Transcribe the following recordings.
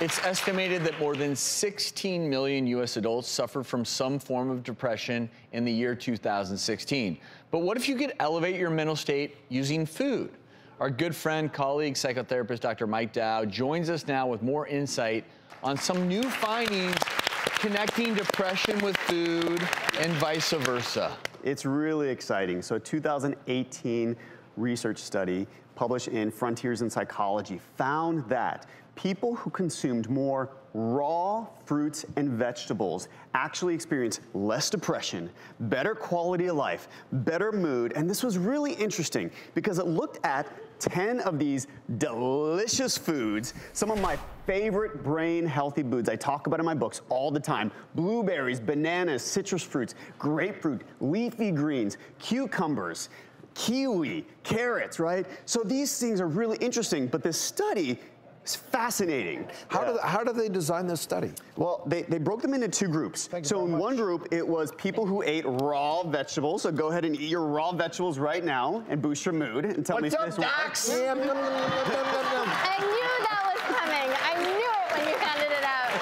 It's estimated that more than 16 million U.S. adults suffered from some form of depression in the year 2016. But what if you could elevate your mental state using food? Our good friend, colleague, psychotherapist, Dr. Mike Dow, joins us now with more insight on some new findings connecting depression with food and vice versa. It's really exciting. So a 2018 research study published in Frontiers in Psychology found that people who consumed more raw fruits and vegetables actually experienced less depression, better quality of life, better mood, and this was really interesting because it looked at 10 of these delicious foods, some of my favorite brain healthy foods I talk about in my books all the time: blueberries, bananas, citrus fruits, grapefruit, leafy greens, cucumbers, kiwi, carrots, right? So these things are really interesting, but this study is fascinating. How do they design this study? Well, they broke them into two groups. So in one group, it was people who ate raw vegetables. So go ahead and eat your raw vegetables right now and boost your mood and tell me if this works. I knew that was coming. I knew it when you handed it out.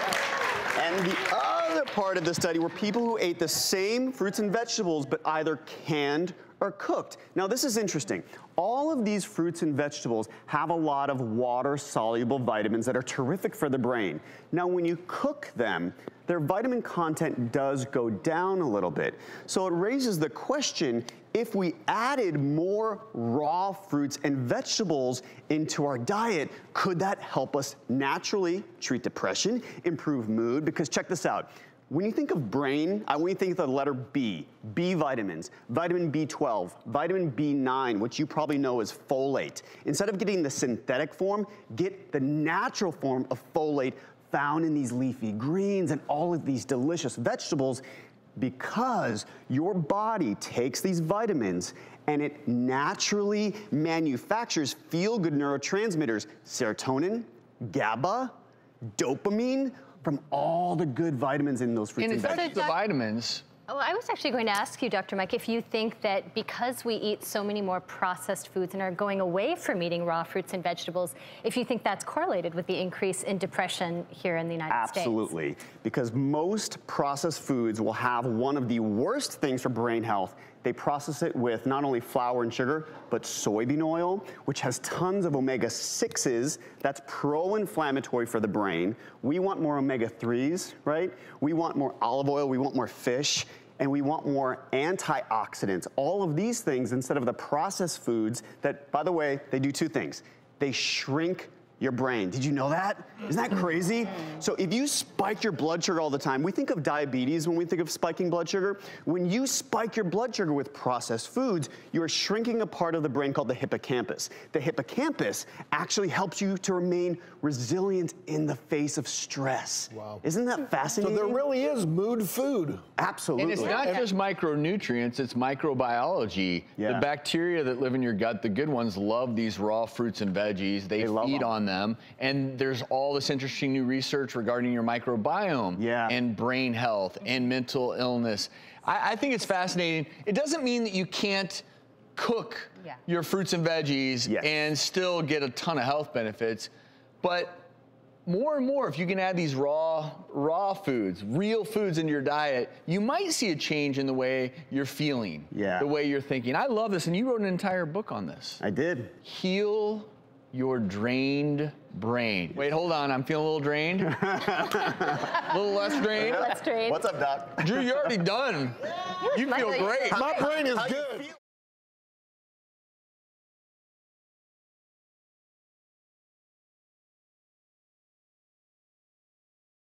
And the other part of the study were people who ate the same fruits and vegetables, but either canned or cooked. Now this is interesting. All of these fruits and vegetables have a lot of water-soluble vitamins that are terrific for the brain. Now when you cook them, their vitamin content does go down a little bit. So it raises the question, if we added more raw fruits and vegetables into our diet, could that help us naturally treat depression, improve mood? Because check this out. When you think of brain, when you think of the letter B, B vitamins, vitamin B12, vitamin B9, which you probably know is folate. Instead of getting the synthetic form, get the natural form of folate found in these leafy greens and all of these delicious vegetables, because your body takes these vitamins and it naturally manufactures feel-good neurotransmitters, serotonin, GABA, dopamine, from all the good vitamins in those fruits and vegetables. And in fact, the vitamins. Well, I was actually going to ask you, Dr. Mike, if you think that because we eat so many more processed foods and are going away from eating raw fruits and vegetables, if you think that's correlated with the increase in depression here in the United States. Absolutely, because most processed foods will have one of the worst things for brain health. They process it with not only flour and sugar, but soybean oil, which has tons of omega-6s. That's pro-inflammatory for the brain. We want more omega-3s, right? We want more olive oil, we want more fish, and we want more antioxidants. All of these things instead of the processed foods that, by the way, they do two things. They shrink your brain. Did you know that? Isn't that crazy? So if you spike your blood sugar all the time, we think of diabetes when we think of spiking blood sugar. When you spike your blood sugar with processed foods, you're shrinking a part of the brain called the hippocampus. The hippocampus actually helps you to remain resilient in the face of stress. Wow. Isn't that fascinating? So there really is mood food. Absolutely. And it's not just micronutrients, it's microbiology. Yeah. The bacteria that live in your gut, the good ones, love these raw fruits and veggies. They feed on them. And there's all this interesting new research regarding your microbiome and brain health and mental illness. I think it's fascinating. It doesn't mean that you can't cook your fruits and veggies and still get a ton of health benefits, but more and more, if you can add these raw foods, real foods into your diet, you might see a change in the way you're feeling, the way you're thinking. I love this, and you wrote an entire book on this. I did. Heal your drained brain. Wait, hold on, I'm feeling a little drained. A little less drained. Less drained. What's up, Doc? Drew, you're already done. You feel great. My brain is good.